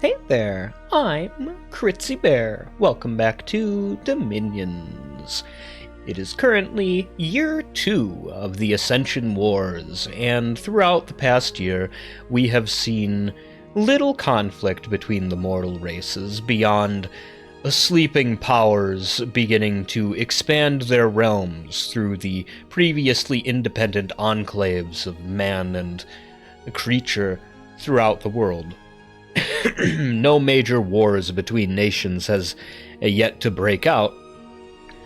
Hey there, I'm Critsy Bear. Welcome back to Dominions. It is currently year 2 of the Ascension Wars, and throughout the past year, we have seen little conflict between the mortal races beyond sleeping powers beginning to expand their realms through the previously independent enclaves of man and creature throughout the world. No major wars between nations has yet to break out.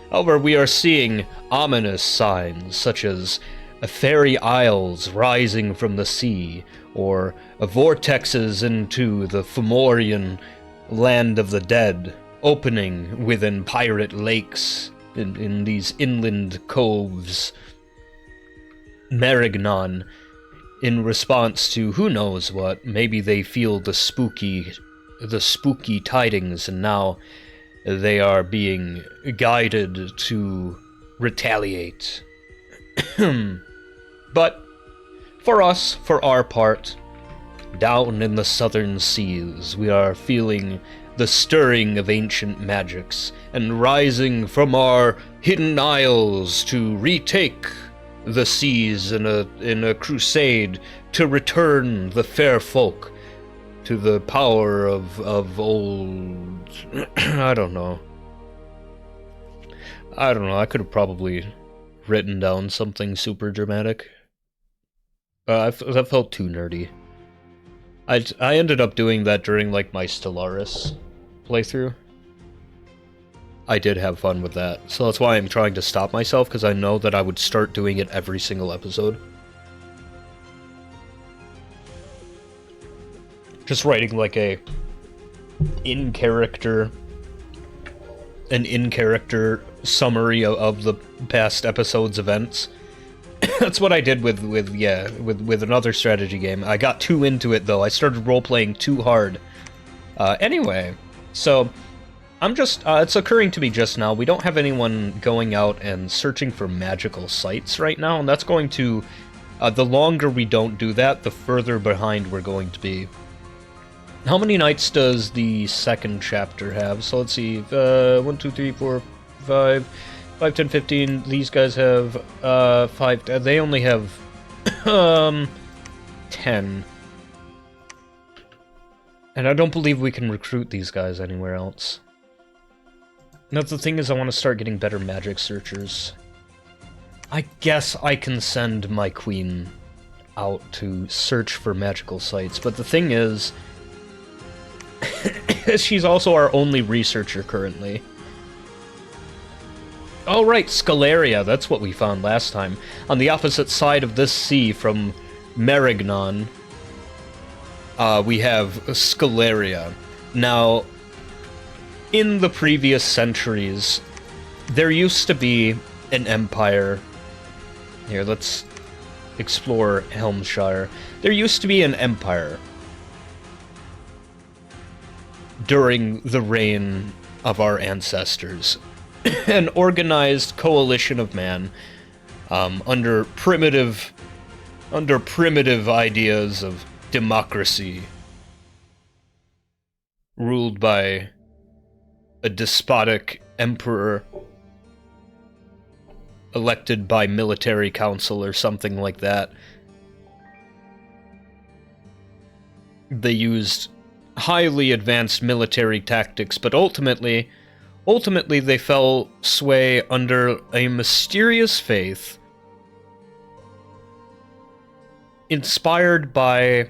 However, we are seeing ominous signs, such as fairy isles rising from the sea, or vortexes into the Fomorian land of the dead, opening within pirate lakes in these inland coves. Merignon, in response to who knows what, maybe they feel the spooky tidings, and now they are being guided to retaliate. But for us, for our part, down in the southern seas, we are feeling the stirring of ancient magics, and rising from our hidden isles to retake the seas in a crusade to return the fair folk to the power of old. I don't know. I could have probably written down something super dramatic. That felt too nerdy. I ended up doing that during like my Stellaris playthrough. I did have fun with that, so that's why I'm trying to stop myself, because I know that I would start doing it every single episode. Just writing like an in-character summary of the past episode's events. That's what I did with another strategy game. I got too into it though. I started role-playing too hard. Anyway, so I'm just, it's occurring to me just now, we don't have anyone going out and searching for magical sites right now, and that's going to, the longer we don't do that, the further behind we're going to be. How many nights does the second chapter have? So let's see, 1, 2, 3, 4, 5, 10, 15, these guys have, 5, they only have, 10. And I don't believe we can recruit these guys anywhere else. That's the thing, is I want to start getting better magic searchers. I guess I can send my queen out to search for magical sites, but the thing is, she's also our only researcher currently. Oh right, Scalaria, that's what we found last time. On the opposite side of this sea from Merignon, we have Scalaria. Now, in the previous centuries, there used to be an empire. Here, let's explore Helmshire. There used to be an empire during the reign of our ancestors. An organized coalition of man, under primitive ideas of democracy, ruled by a despotic emperor elected by military council or something like that. They used highly advanced military tactics, but ultimately they fell sway under a mysterious faith inspired by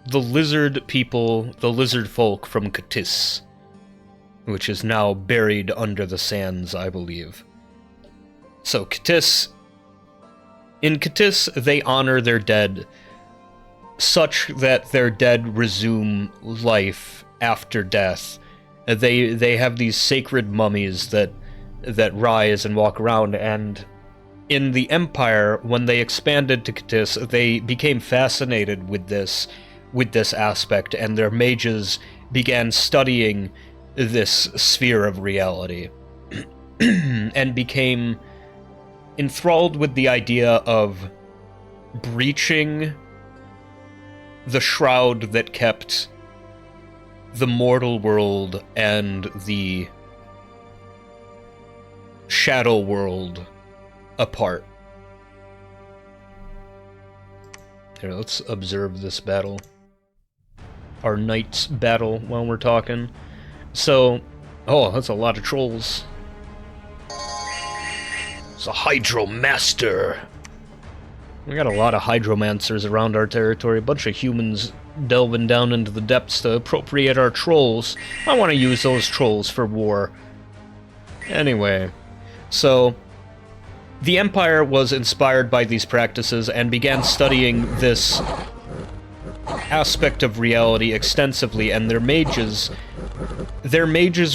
the lizard people, the lizard folk from Katis, which is now buried under the sands, I believe. So in Katis, they honor their dead such that their dead resume life after death. They have these sacred mummies that rise and walk around, and in the Empire, when they expanded to Katis, they became fascinated with this aspect, and their mages began studying this sphere of reality and became enthralled with the idea of breaching the shroud that kept the mortal world and the shadow world apart. Here, let's observe this battle. Our knight's battle while we're talking. So, oh, that's a lot of trolls. It's a Hydromaster. We got a lot of Hydromancers around our territory. A bunch of humans delving down into the depths to appropriate our trolls. I want to use those trolls for war. Anyway, so the Empire was inspired by these practices and began studying this aspect of reality extensively, and their mages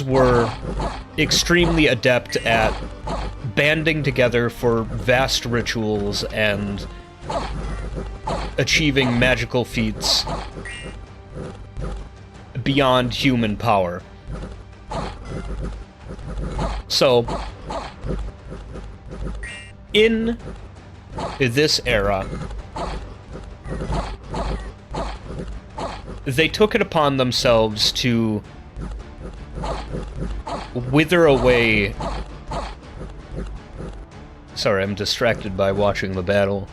were extremely adept at banding together for vast rituals and achieving magical feats beyond human power. So, in this era, they took it upon themselves to wither away... Sorry, I'm distracted by watching the battle.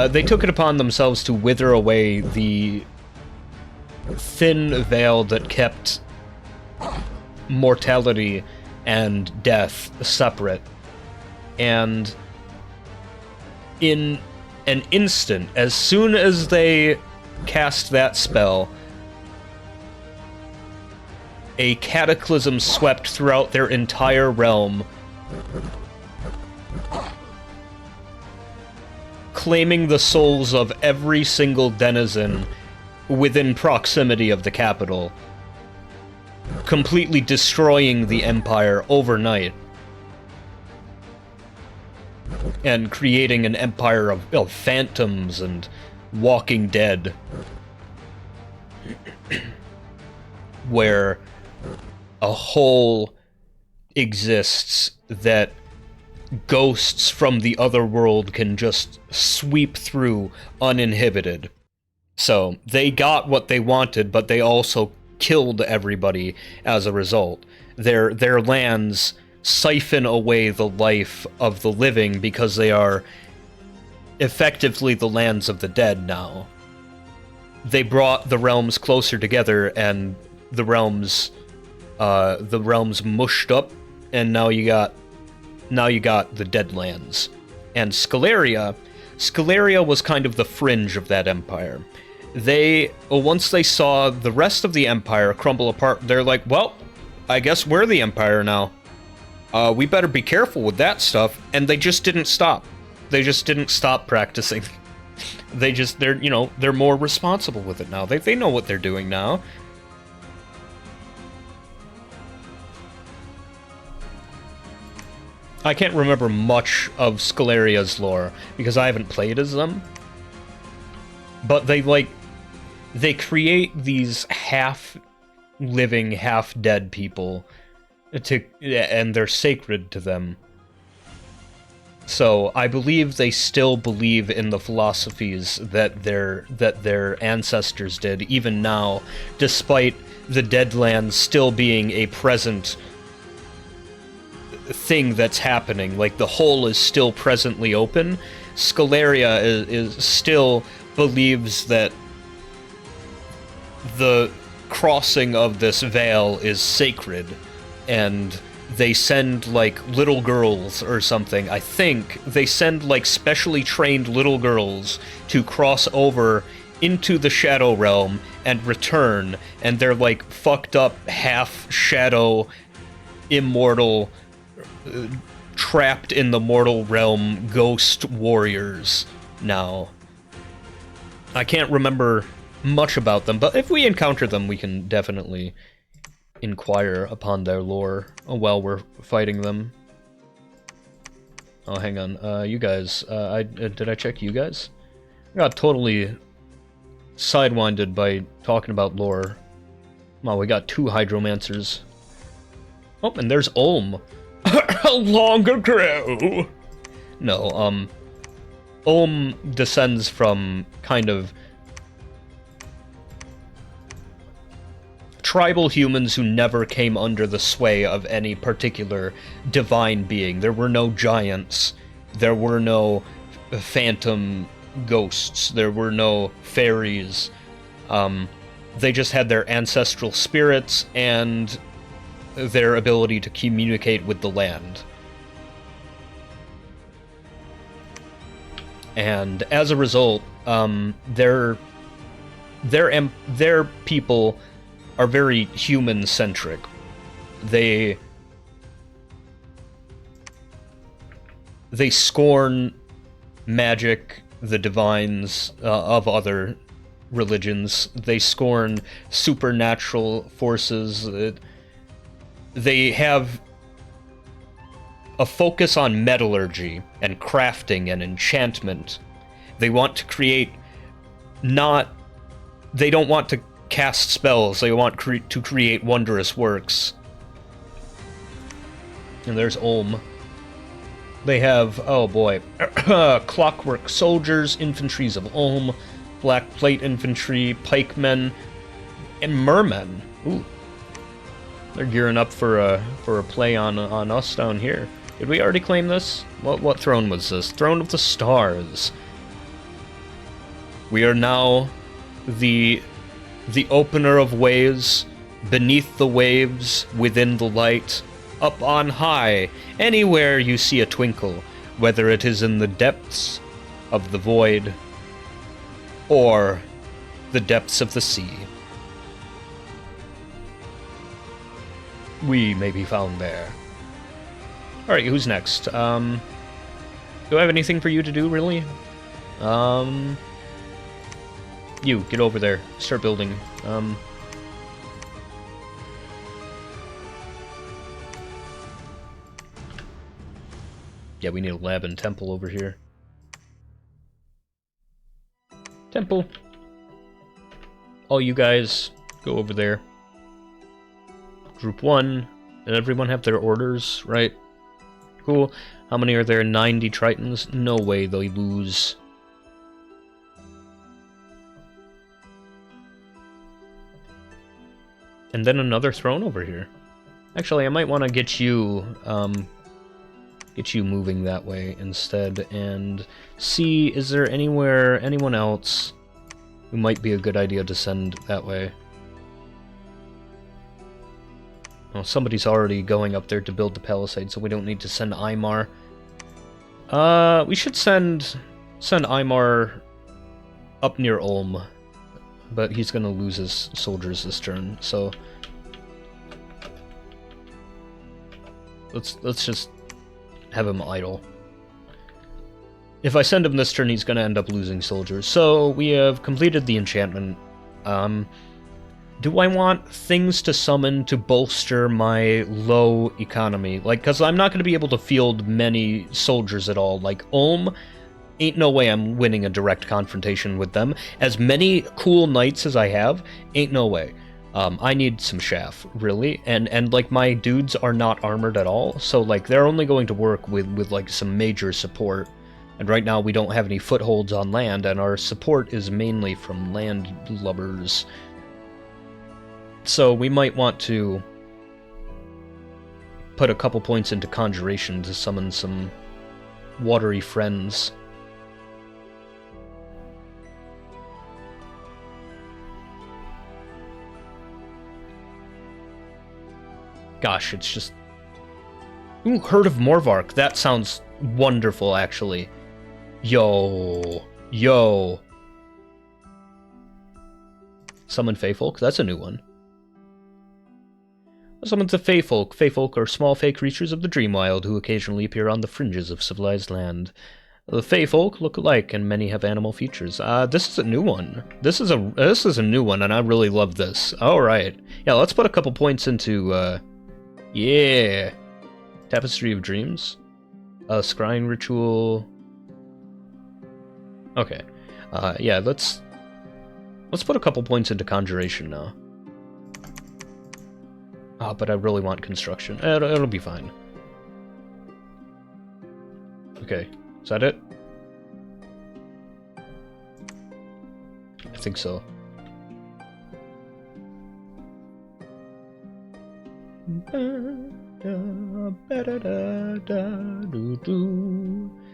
They took it upon themselves to wither away the thin veil that kept mortality and death separate. And in an instant, as soon as they cast that spell, a cataclysm swept throughout their entire realm, claiming the souls of every single denizen within proximity of the capital, completely destroying the Empire overnight, and creating an empire of phantoms and Walking Dead, where a hole exists that ghosts from the other world can just sweep through uninhibited. So, they got what they wanted, but they also killed everybody as a result. Their lands siphon away the life of the living because they are effectively the lands of the dead now. They brought the realms closer together, and the realms mushed up, and now you got the Deadlands. And Scaleria was kind of the fringe of that empire. Once they saw the rest of the empire crumble apart, they're like, well, I guess we're the empire now. We better be careful with that stuff. And they just didn't stop. They just didn't stop practicing. They're more responsible with it now. They know what they're doing now. I can't remember much of Scaleria's lore, because I haven't played as them. But they create these half-living, half-dead people, and they're sacred to them. So I believe they still believe in the philosophies that their ancestors did, even now, despite the Deadlands still being a present thing that's happening. Like, the hole is still presently open. Scaleria is still believes that the crossing of this veil is sacred, and they send, like, little girls or something. I think they send, like, specially trained little girls to cross over into the Shadow Realm and return, and they're, like, fucked up, half-shadow, immortal, trapped in the mortal realm ghost warriors now. I can't remember much about them, but if we encounter them, we can definitely inquire upon their lore while we're fighting them. Oh, hang on. You guys, did I check you guys? I got totally sidewinded by talking about lore. Well, we got 2 Hydromancers. Oh, and there's Ulm. Long ago! No, Ulm descends from kind of tribal humans who never came under the sway of any particular divine being. There were no giants. There were no phantom ghosts. There were no fairies. They just had their ancestral spirits and their ability to communicate with the land. And as a result, their people are very human-centric. They scorn magic, the divines of other religions. They scorn supernatural forces. They have a focus on metallurgy and crafting and enchantment. They want to create they don't want to cast spells, they want to create wondrous works. And there's Ulm. They have, oh boy, clockwork soldiers, infantries of Ulm, black plate infantry, pikemen, and mermen. Ooh. They're gearing up for a play on us down here. Did we already claim this? What throne was this? Throne of the Stars. We are now the opener of ways, beneath the waves, within the light, up on high, anywhere you see a twinkle, whether it is in the depths of the void or the depths of the sea. We may be found there. Alright, who's next? Do I have anything for you to do, really? You, get over there. Start building. Yeah, we need a lab and temple over here. Temple. All you guys, go over there. Group 1. Did everyone have their orders, right? Cool. How many are there? 90 Tritons? No way they lose. And then another throne over here. Actually, I might want to get you moving that way instead, and see, is there anyone else who might be a good idea to send that way? Oh, somebody's already going up there to build the palisade, so we don't need to send Aymar. We should send Aymar up near Ulm, but he's gonna lose his soldiers this turn, so let's just have him idle. If I send him this turn, he's gonna end up losing soldiers. So we have completed the enchantment. Do I want things to summon to bolster my low economy? Like, because I'm not going to be able to field many soldiers at all. Like, Ulm, ain't no way I'm winning a direct confrontation with them. As many cool knights as I have, ain't no way. I need some chaff, really. And like, my dudes are not armored at all. So, like, they're only going to work with like, some major support. And right now, we don't have any footholds on land, and our support is mainly from landlubbers. So we might want to put a couple points into Conjuration to summon some watery friends. Gosh, it's just... Ooh, Herd of Morvark. That sounds wonderful, actually. Yo. Summon Feyfolk? That's a new one. Summon the Feyfolk. Feyfolk are small fey creatures of the Dreamwild who occasionally appear on the fringes of civilized land. The Feyfolk look alike, and many have animal features. This is a new one. This is a new one, and I really love this. Alright. Yeah, let's put a couple points into, yeah. Tapestry of Dreams. Scrying Ritual. Okay. Yeah, let's put a couple points into Conjuration now. But I really want construction. It'll be fine. Okay, is that it? I think so.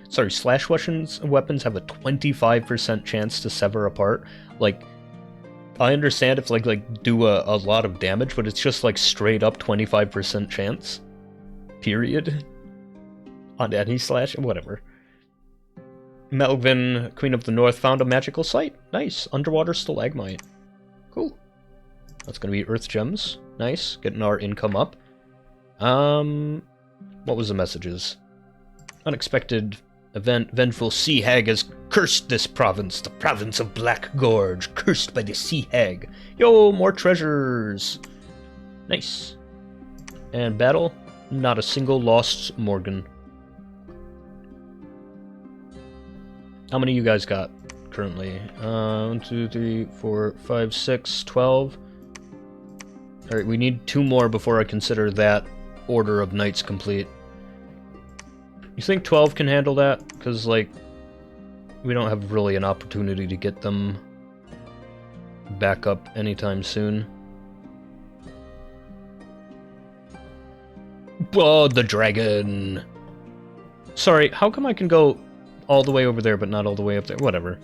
Sorry, slash weapons have a 25% chance to sever apart. Like, I understand if like do a lot of damage, but it's just like straight up 25% chance. Period. On any slash, whatever. Melvin, Queen of the North, found a magical site. Nice. Underwater stalagmite. Cool. That's gonna be Earth Gems. Nice. Getting our income up. What was the messages? Unexpected event. Vengeful sea hag has cursed this province. The province of Black Gorge. Cursed by the sea hag. Yo, more treasures. Nice. And battle. Not a single lost Morgan. How many you guys got currently? 1, 2, 3, 4, 5, 6, 12. Alright, we need 2 more before I consider that order of knights complete. You think 12 can handle that? Because, like, we don't have really an opportunity to get them back up anytime soon. Oh, the dragon! Sorry, how come I can go all the way over there, but not all the way up there? Whatever.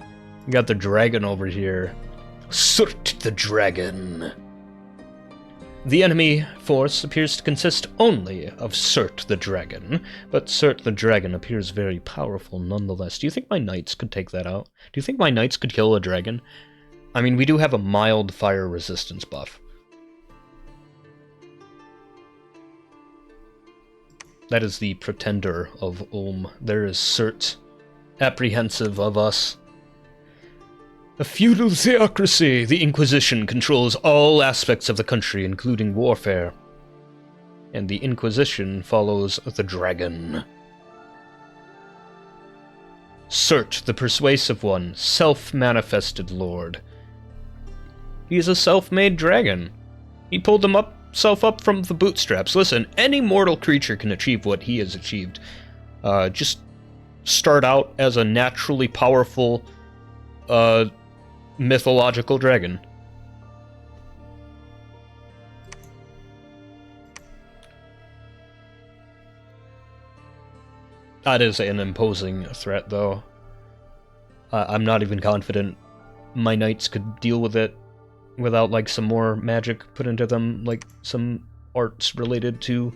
We got the dragon over here. Surt the dragon. The enemy force appears to consist only of Surt the dragon, but Surt the dragon appears very powerful nonetheless. Do you think my knights could take that out? Do you think my knights could kill a dragon? I mean, we do have a mild fire resistance buff. That is the pretender of Ulm. There is Surt, apprehensive of us. A feudal theocracy, the Inquisition controls all aspects of the country, including warfare. And the Inquisition follows the dragon. Surt, the persuasive one, self-manifested lord. He is a self-made dragon. He pulled himself up from the bootstraps. Listen, any mortal creature can achieve what he has achieved. Just start out as a naturally powerful, mythological dragon. That is an imposing threat, though. I'm not even confident my knights could deal with it without, like, some more magic put into them, like some arts related to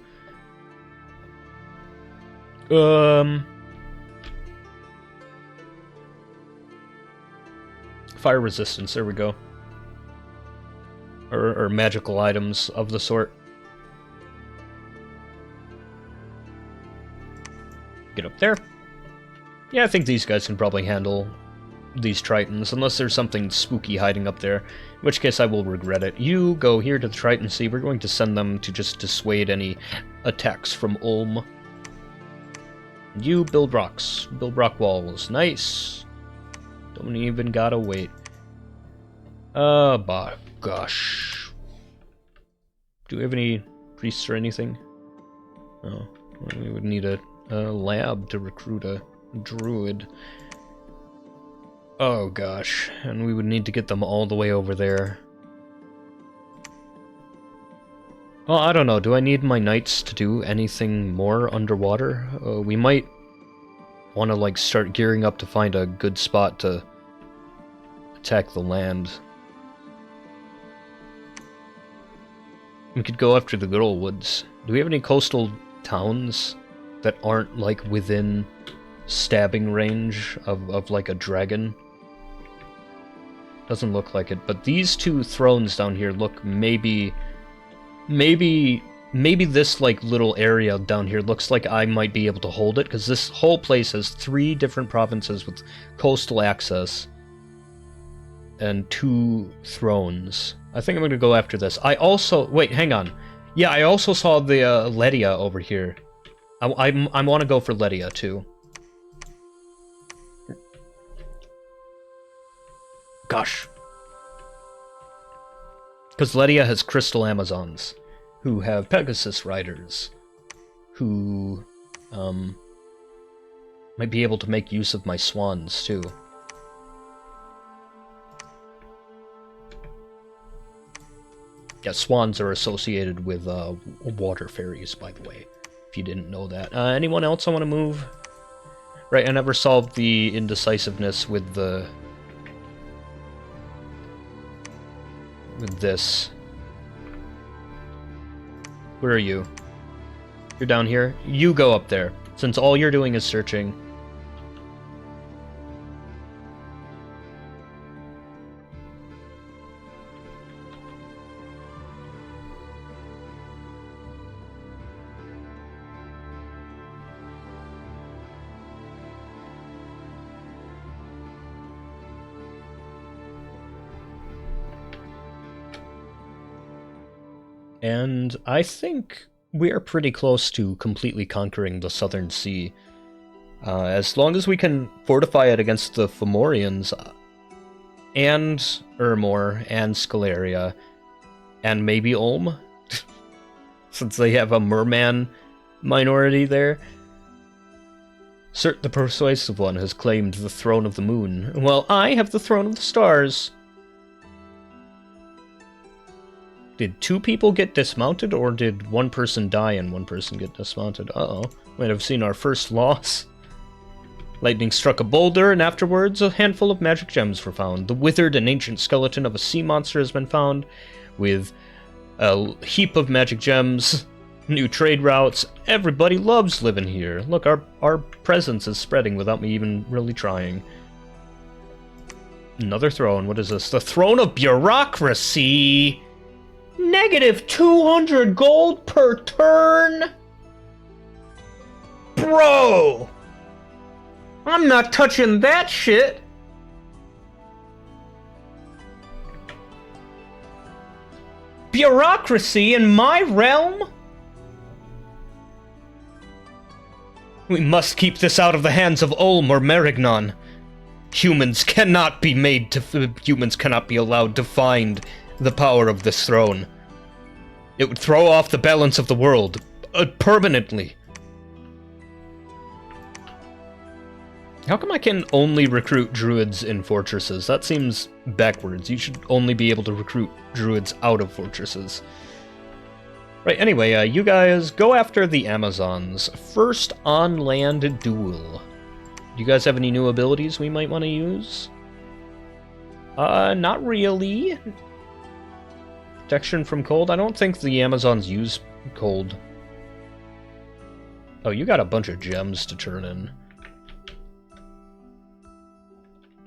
fire resistance, there we go. Or magical items of the sort. Get up there. Yeah, I think these guys can probably handle these Tritons, unless there's something spooky hiding up there, in which case I will regret it. You go here to the Triton Sea. We're going to send them to just dissuade any attacks from Ulm. You build rocks. Build rock walls. Nice. Don't even gotta wait. Oh, gosh. Do we have any priests or anything? Oh, well, we would need a lab to recruit a druid. Oh, gosh. And we would need to get them all the way over there. Well, I don't know. Do I need my knights to do anything more underwater? We might want to, like, start gearing up to find a good spot to attack the land. We could go after the Girlwoods. Do we have any coastal towns that aren't, like, within stabbing range of like, a dragon? Doesn't look like it, but these 2 thrones down here look maybe this, like, little area down here looks like I might be able to hold it, because this whole place has 3 different provinces with coastal access and 2 thrones. I think I'm going to go after this. I also... Wait, hang on. Yeah, I also saw the Ledia over here. I want to go for Ledia, too. Gosh. Because Ledia has Crystal Amazons, who have Pegasus Riders, who might be able to make use of my swans, too. Yeah, swans are associated with water fairies, by the way, if you didn't know that. Anyone else I want to move? Right, I never solved the indecisiveness with the... with this. Where are you? You're down here? You go up there, since all you're doing is searching. And I think we are pretty close to completely conquering the Southern Sea. As long as we can fortify it against the Fomorians, and Ermor, and Scalaria, and maybe Ulm, since they have a merman minority there. Cert the Persuasive One has claimed the Throne of the Moon, while I have the Throne of the Stars. Did 2 people get dismounted, or did 1 person die and 1 person get dismounted? Uh-oh. Might have seen our first loss. Lightning struck a boulder, and afterwards a handful of magic gems were found. The withered and ancient skeleton of a sea monster has been found, with a heap of magic gems, new trade routes. Everybody loves living here. Look, our presence is spreading without me even really trying. Another throne. What is this? The Throne of Bureaucracy! Negative 200 gold per turn? Bro! I'm not touching that shit! Bureaucracy in my realm? We must keep this out of the hands of Ulm or Merignon. Humans cannot be allowed to find the power of this throne. It would throw off the balance of the world permanently. How come I can only recruit druids in fortresses? That seems backwards. You should only be able to recruit druids out of fortresses. Right, anyway, you guys go after the Amazons. First on-land duel. Do you guys have any new abilities we might want to use? Not really. Protection from cold? I don't think the Amazons use cold. Oh, you got a bunch of gems to turn in.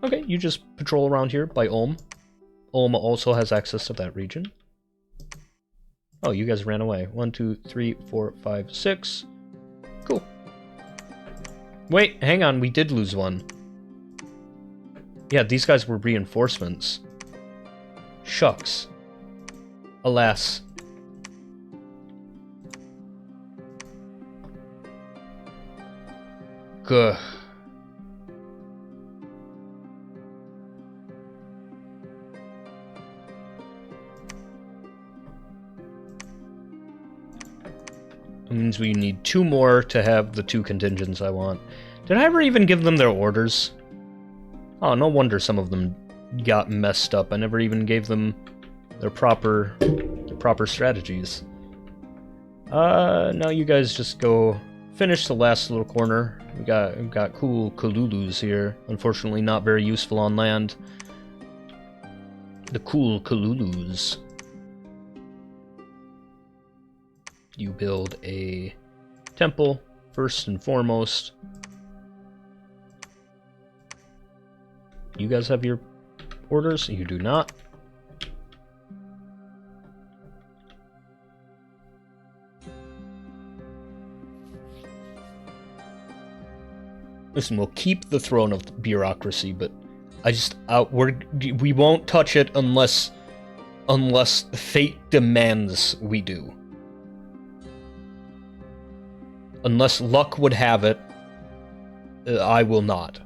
Okay, you just patrol around here by Ulm. Ulm also has access to that region. Oh, you guys ran away. 1, 2, 3, 4, 5, 6. Cool. Wait, hang on, we did lose one. Yeah, these guys were reinforcements. Shucks. Alas. Gah. It means we need 2 more to have the 2 contingents I want. Did I ever even give them their orders? Oh, no wonder some of them got messed up. I never even gave them their proper strategies. Now you guys just go finish the last little corner. We've got cool Kalulus here. Unfortunately not very useful on land. The cool Kalulus. You build a temple, first and foremost. You guys have your orders? You do not. Listen, we'll keep the Throne of Bureaucracy, but we won't touch it unless fate demands we do. Unless luck would have it, I will not.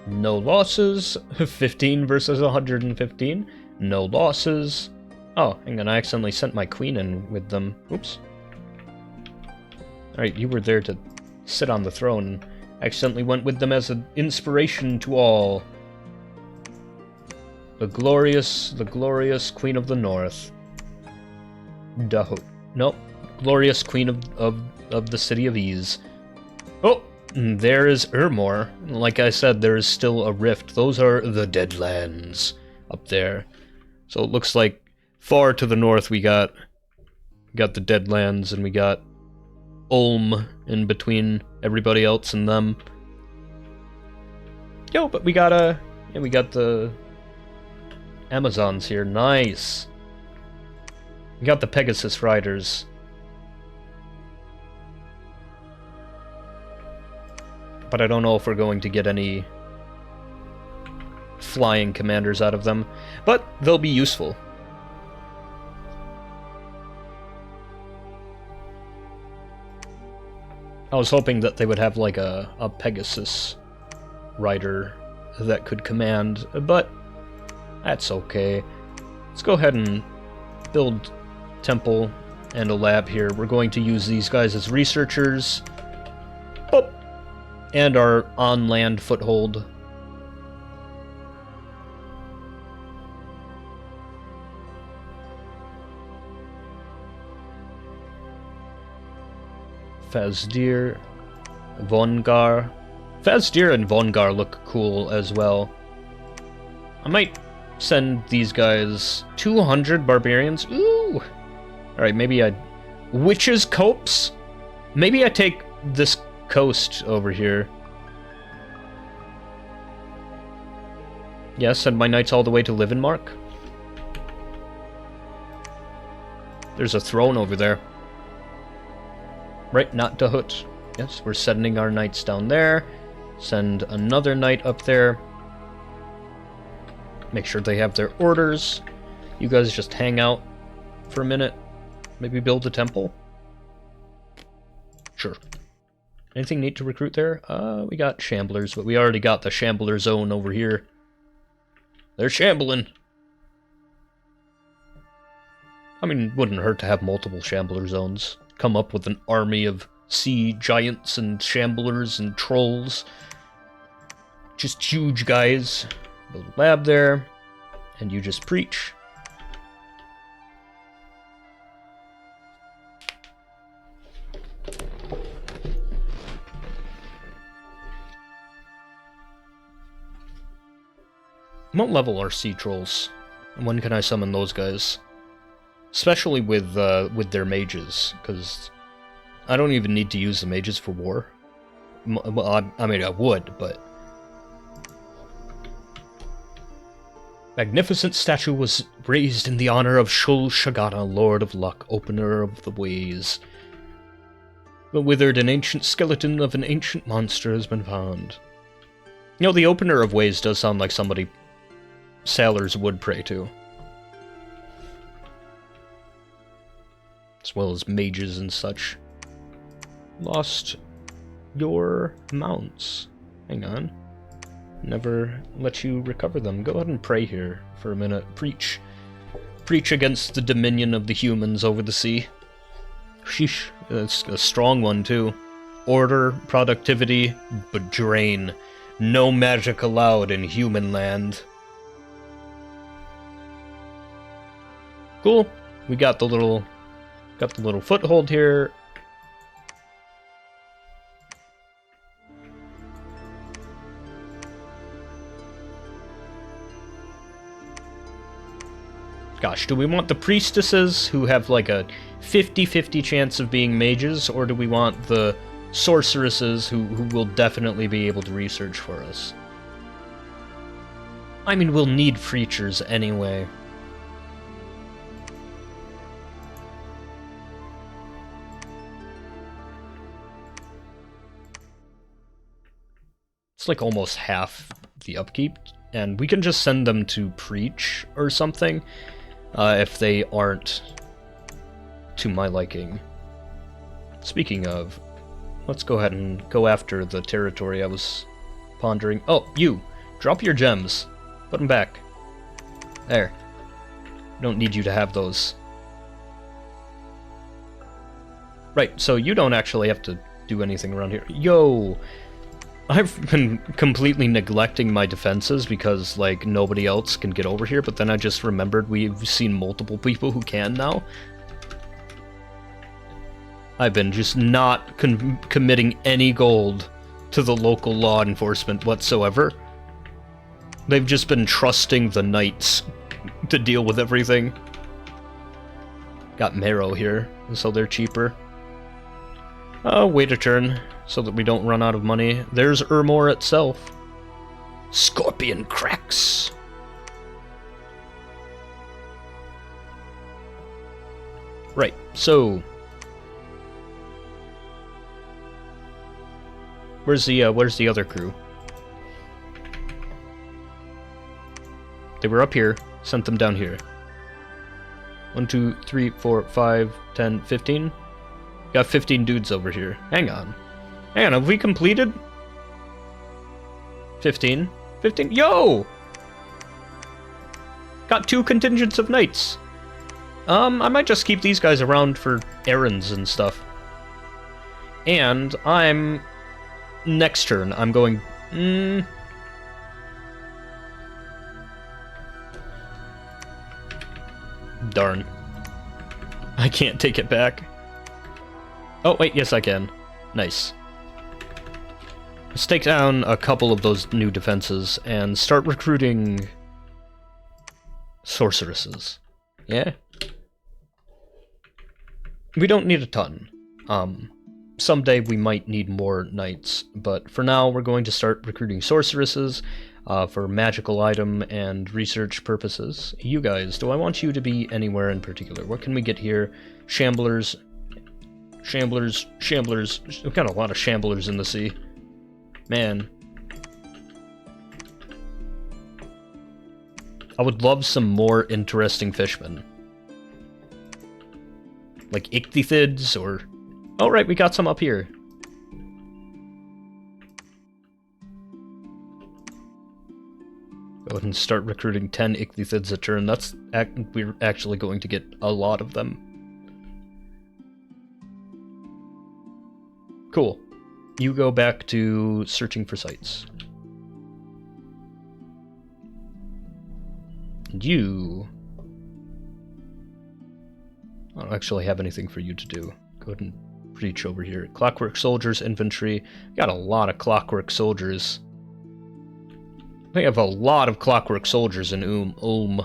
No losses. 15 versus 115. No losses. Oh, hang on, I accidentally sent my queen in with them. Oops. Alright, you were there to sit on the throne. Accidentally went with them as an inspiration to all. The glorious Queen of the North. Nope. Glorious Queen of the City of Ease. Oh, there is Ermor. Like I said, there is still a rift. Those are the Deadlands up there. So it looks like far to the north we got the Deadlands, and we got Ulm in between everybody else and them. Yo, but we got the Amazons here. Nice. We got the Pegasus Riders. But I don't know if we're going to get any flying commanders out of them. But they'll be useful. I was hoping that they would have like a Pegasus Rider that could command, but that's okay. Let's go ahead and build temple and a lab here. We're going to use these guys as researchers. Oh, and our on-land foothold. Fazdir, Vongar. Fazdir and Vongar look cool as well. I might send these guys 200 barbarians. Ooh! Alright, maybe I... Witches' Copes? Maybe I take this coast over here. Yeah, send my knights all the way to Livenmark. There's a throne over there. Right, not Dahut. Yes, we're sending our knights down there. Send another knight up there. Make sure they have their orders. You guys just hang out for a minute. Maybe build a temple? Sure. Anything neat to recruit there? We got Shamblers, but we already got the Shambler zone over here. They're shambling. I mean, wouldn't hurt to have multiple Shambler zones. Come up with an army of sea giants and Shamblers and trolls. Just huge guys. Build a lab there, and you just preach. What level are sea trolls? And when can I summon those guys? Especially with their mages, because I don't even need to use the mages for war. Well, I mean, I would, but... Magnificent statue was raised in the honor of Shul Shagana, Lord of Luck, Opener of the Ways. The withered and ancient skeleton of an ancient monster has been found. You know, the Opener of Ways does sound like somebody sailors would pray to. As well as mages and such. Lost your mounts. Hang on. Never let you recover them. Go ahead and pray here for a minute. Preach. Preach against the dominion of the humans over the sea. Sheesh. That's a strong one, too. Order, productivity, but drain. No magic allowed in human land. Cool. We got the little foothold here. Gosh, do we want the priestesses who have like a 50-50 chance of being mages, or do we want the sorceresses who will definitely be able to research for us? I mean, we'll need preachers anyway. It's like almost half the upkeep, and we can just send them to preach or something. If they aren't to my liking. Speaking of, let's go ahead and go after the territory I was pondering. Oh, you! Drop your gems. Put them back. There. Don't need you to have those. Right, so you don't actually have to do anything around here. Yo! I've been completely neglecting my defenses because, like, nobody else can get over here, but then I just remembered we've seen multiple people who can now. I've been just not committing any gold to the local law enforcement whatsoever. They've just been trusting the knights to deal with everything. Got marrow here, so they're cheaper. Wait a turn, so that we don't run out of money. There's Ermor itself. Scorpion cracks! Right, so... Where's the other crew? They were up here, sent them down here. 1, 2, 3, 4, 5, 10, 15? Got 15 dudes over here. Hang on. Hang on, have we completed? 15? 15? Yo! Got 2 contingents of knights. I might just keep these guys around for errands and stuff. And I'm... Next turn, I'm going... Darn. I can't take it back. Oh, wait, yes I can. Nice. Let's take down a couple of those new defenses and start recruiting... sorceresses. Yeah? We don't need a ton. Someday we might need more knights, but for now we're going to start recruiting sorceresses for magical item and research purposes. You guys, do I want you to be anywhere in particular? What can we get here? Shamblers. Shamblers. Shamblers. We've got a lot of shamblers in the sea. Man. I would love some more interesting fishmen. Like ichthythids or... Oh, right, we got some up here. Go ahead and start recruiting 10 ichthythids a turn. We're actually going to get a lot of them. Cool. You go back to searching for sites. And you... I don't actually have anything for you to do. Go ahead and reach over here. Clockwork soldiers, infantry. Got a lot of clockwork soldiers. We have a lot of clockwork soldiers in Ulm.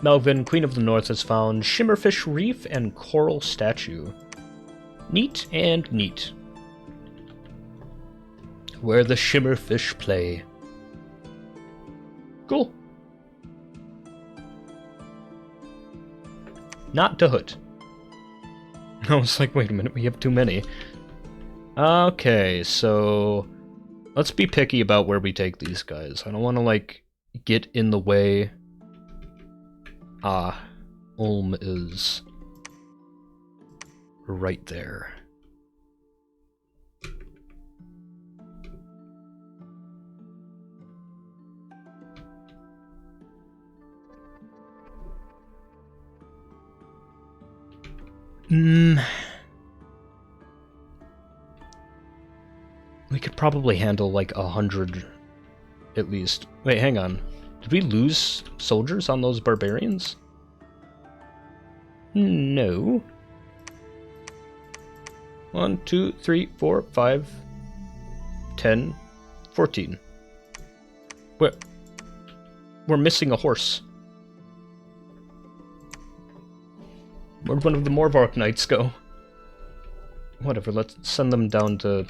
Melvin, Queen of the North, has found Shimmerfish Reef and Coral Statue. Neat and neat. Where the shimmerfish play. Cool. Not Dahut. I was like, wait a minute, we have too many. Okay, so... let's be picky about where we take these guys. I don't want to, like, get in the way... Ulm is right there. We could probably handle like 100 at least. Wait, hang on. Did we lose soldiers on those barbarians? No. 1, 2, 3, 4, 5, 10, 14. We're missing a horse. Where'd one of the Morvark Knights go? Whatever, let's send them down to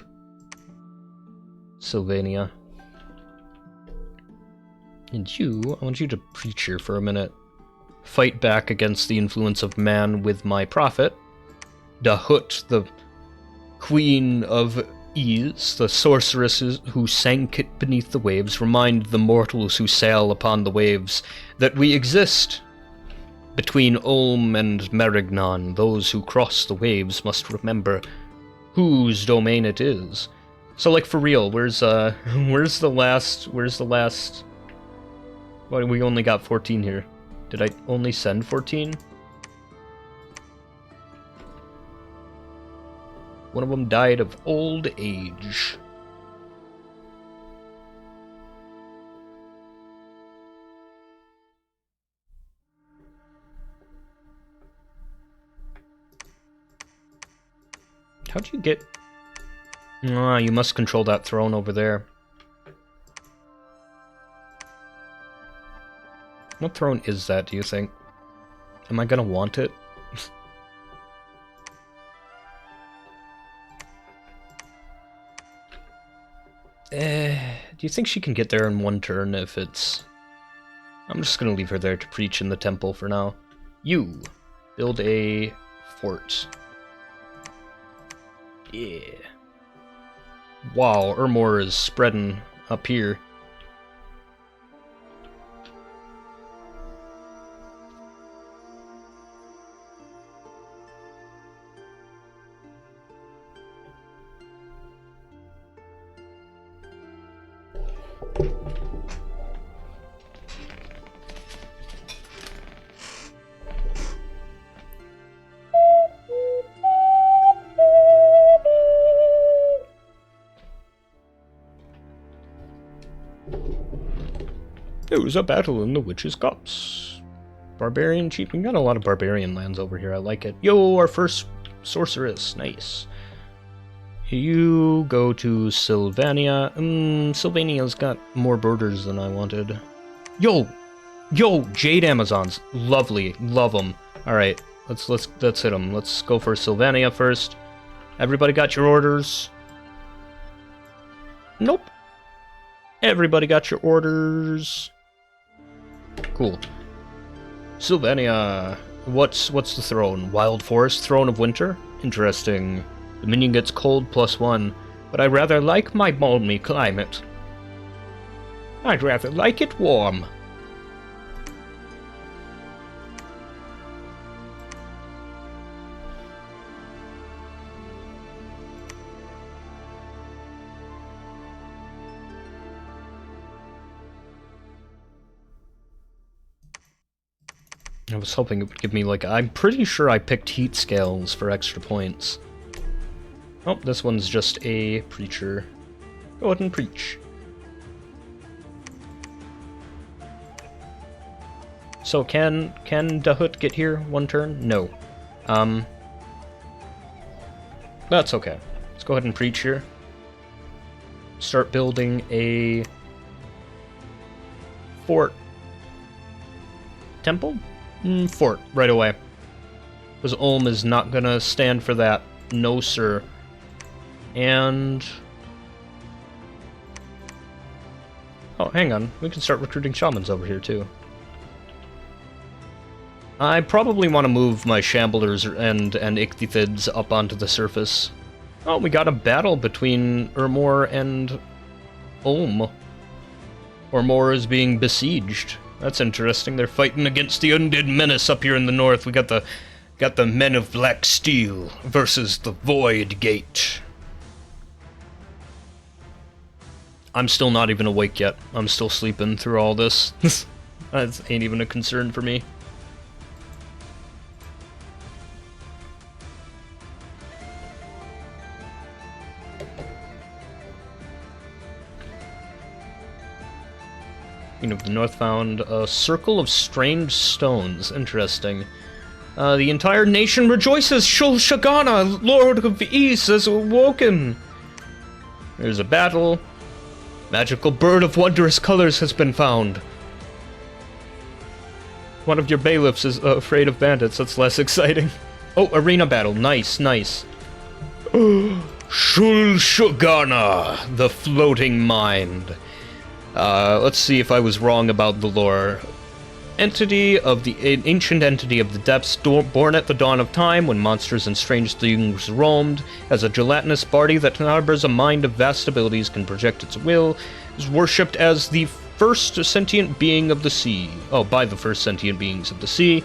Sylvania. And you, I want you to preach here for a minute. Fight back against the influence of man with my prophet. Dahut, the queen of ease, the sorceresses who sank it beneath the waves remind the mortals who sail upon the waves that we exist. Between Ulm and Merignon, those who cross the waves must remember whose domain it is. So, like, for real, where's the last... Well, we only got 14 here. Did I only send 14? One of them died of old age. How'd you get... Ah, you must control that throne over there. What throne is that, do you think? Am I gonna want it? Do you think she can get there in one turn if it's... I'm just gonna leave her there to preach in the temple for now. You, build a fort. Yeah. Wow, Ermor is spreading up here. There was a battle in the Witch's Copse. Barbarian chief. We got a lot of barbarian lands over here. I like it. Yo, our first sorceress. Nice. You go to Sylvania. Sylvania's got more borders than I wanted. Yo, Jade Amazons. Lovely. Love them. All right, let's hit them. Let's go for Sylvania first. Everybody got your orders? Nope. Everybody got your orders. Cool. Sylvania. What's the throne? Wild Forest, Throne of Winter? Interesting. The minion gets cold +1, but I rather like my balmy climate. I'd rather like it warm. I was hoping it would give me, like, I'm pretty sure I picked heat scales for extra points. Oh, this one's just a preacher. Go ahead and preach. So can Dahut get here one turn? No. That's okay. Let's go ahead and preach here. Start building a fort. Temple? Fort, right away. Because Ulm is not gonna stand for that. No, sir. And... oh, hang on. We can start recruiting shamans over here, too. I probably want to move my Shamblers and Ichthythids up onto the surface. Oh, we got a battle between Ermor and Ulm. Ermor is being besieged. That's interesting. They're fighting against the undead menace up here in the north. We got the Men of Black Steel versus the Void Gate. I'm still not even awake yet. I'm still sleeping through all this. That ain't even a concern for me. Queen of the North found a circle of strange stones. Interesting. The entire nation rejoices! Shul Shagana, Lord of the East, has awoken! There's a battle. Magical bird of wondrous colors has been found. One of your bailiffs is afraid of bandits. That's less exciting. Oh, arena battle. Nice, nice. Shul Shagana, the floating mind. Let's see if I was wrong about the lore. Entity of the ancient entity of the depths, born at the dawn of time, when monsters and strange things roamed, as a gelatinous body that harbors a mind of vast abilities, can project its will, is worshipped as the first sentient being of the sea. Oh, by the first sentient beings of the sea.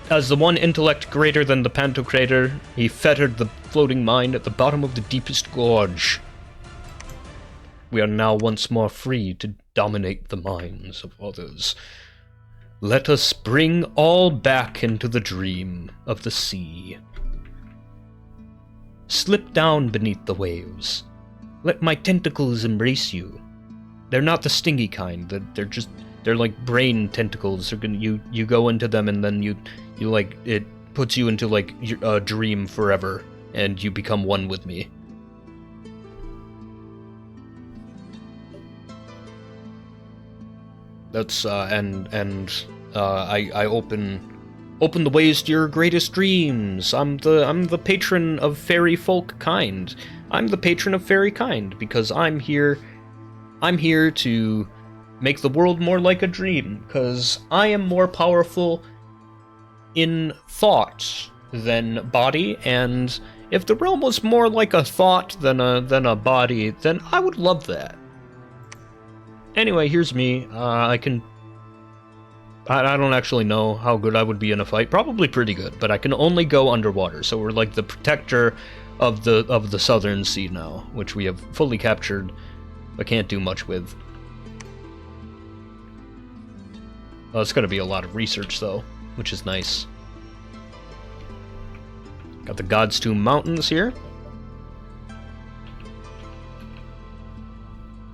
As the one intellect greater than the Pantocrator, he fettered the floating mind at the bottom of the deepest gorge. We are now once more free to dominate the minds of others. Let us bring all back into the dream of the sea. Slip down beneath the waves. Let my tentacles embrace you. They're not the stingy kind. They're like brain tentacles. They're gonna, you go into them and then you like, it puts you into like a dream forever and you become one with me. That's I open the ways to your greatest dreams. I'm the patron of fairy folk kind. I'm the patron of fairy kind because I'm here to make the world more like a dream, because I am more powerful in thought than body, and if the realm was more like a thought than a body, then I would love that. Anyway, here's me. I don't actually know how good I would be in a fight. Probably pretty good, but I can only go underwater. So we're like the protector of the southern sea now, which we have fully captured, but can't do much with. Well, it's going to be a lot of research though, which is nice. Got the God's Tomb Mountains here.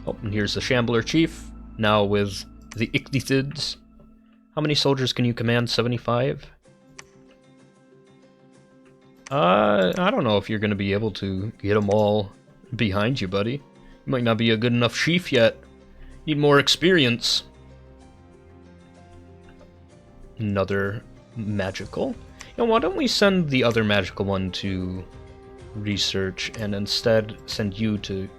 Oh, and here's the Shambler Chief, now with the Ichthysids. How many soldiers can you command? 75? I don't know if you're going to be able to get them all behind you, buddy. You might not be a good enough chief yet. Need more experience. Another magical. You know, why don't we send the other magical one to research and instead send you to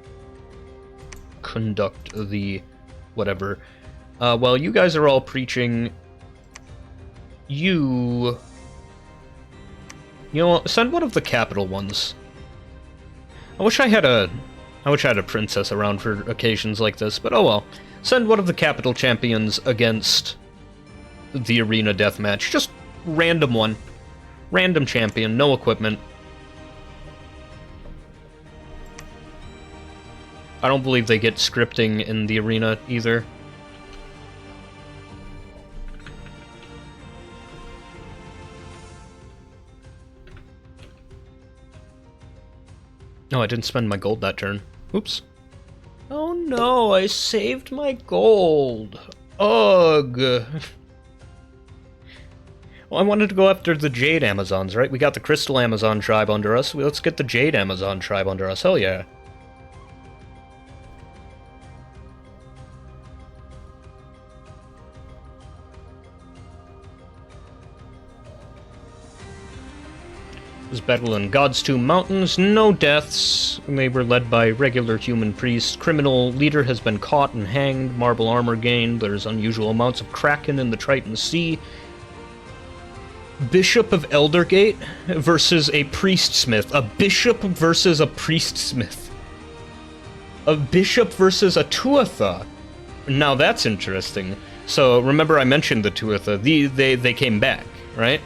conduct the whatever. While you guys are all preaching, you know, send one of the capital ones. I wish I had a princess around for occasions like this, but oh well. Send one of the capital champions against the arena deathmatch. Just random one. Random champion, no equipment. I don't believe they get scripting in the arena either. No, I didn't spend my gold that turn. Oops. Oh no, I saved my gold. Ugh. Well, I wanted to go after the Jade Amazons, right? We got the Crystal Amazon tribe under us. Let's get the Jade Amazon tribe under us. Hell yeah. This battle in God's Tomb Mountains, no deaths. They were led by regular human priests. Criminal leader has been caught and hanged. Marble armor gained. There's unusual amounts of Kraken in the Triton Sea. Bishop of Eldergate versus a priestsmith. A bishop versus a priestsmith. A bishop versus a Tuatha. Now that's interesting. So remember I mentioned the Tuatha. They came back, right?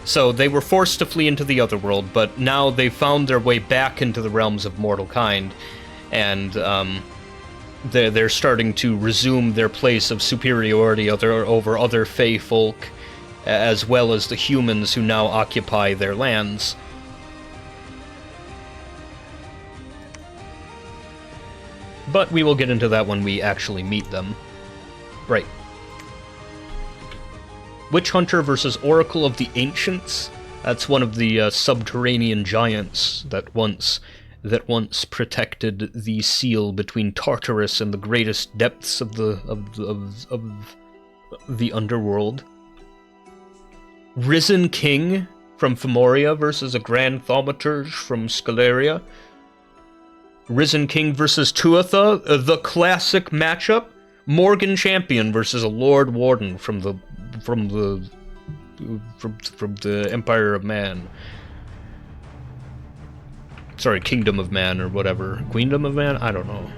So they were forced to flee into the otherworld, but now they found their way back into the realms of mortal kind, and they're starting to resume their place of superiority over other Fey folk, as well as the humans who now occupy their lands. But we will get into that when we actually meet them. Right. Witch Hunter versus Oracle of the Ancients. That's one of the subterranean giants that once protected the seal between Tartarus and the greatest depths of the underworld. Risen King from Femoria versus a Grand Thaumaturge from Scaleria. Risen King versus Tuatha, the classic matchup. Morgan Champion versus a Lord Warden from the Empire of Man. Sorry, Kingdom of Man or whatever. Queendom of Man? I don't know.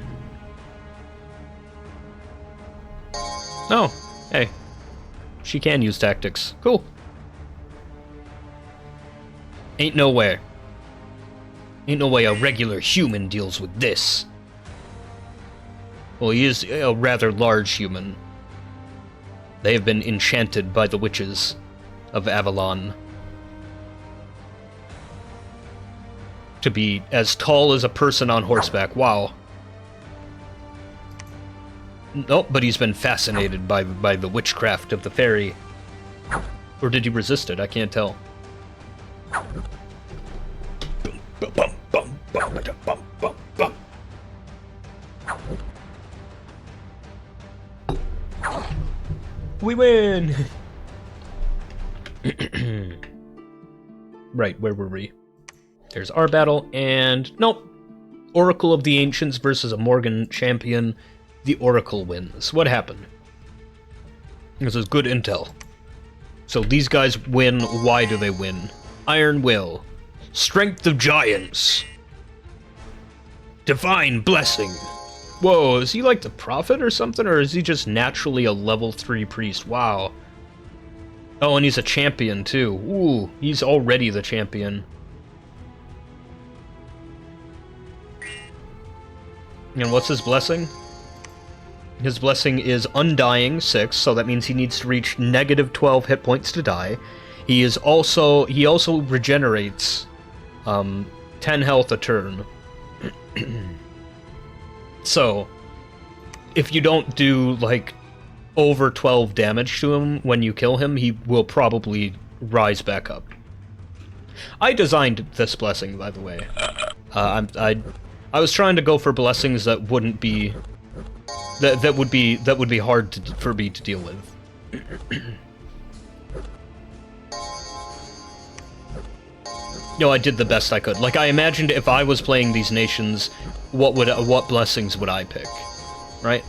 Oh, hey. She can use tactics. Cool. Ain't no way. Ain't no way a regular human deals with this. Well, he is a rather large human. They have been enchanted by the witches of Avalon to be as tall as a person on horseback. Wow. Nope, but he's been fascinated by the witchcraft of the fairy. Or did he resist it? I can't tell. We win! Right, where were we? There's our battle, and nope. Oracle of the Ancients versus a Morgan Champion. The Oracle wins. What happened? This is good intel. So these guys win. Why do they win? Iron Will. Strength of Giants. Divine Blessing. Whoa, is he like the Prophet or something? Or is he just naturally a level 3 priest? Wow. Oh, and he's a champion too. Ooh, he's already the champion. And what's his blessing? His blessing is Undying 6, so that means he needs to reach negative 12 hit points to die. He also regenerates 10 health a turn. So, if you don't do like over 12 damage to him when you kill him, he will probably rise back up. I designed this blessing, by the way. I was trying to go for blessings that wouldn't be that would be hard for me to deal with. No, I did the best I could. Like, I imagined if I was playing these nations, what blessings would I pick, right?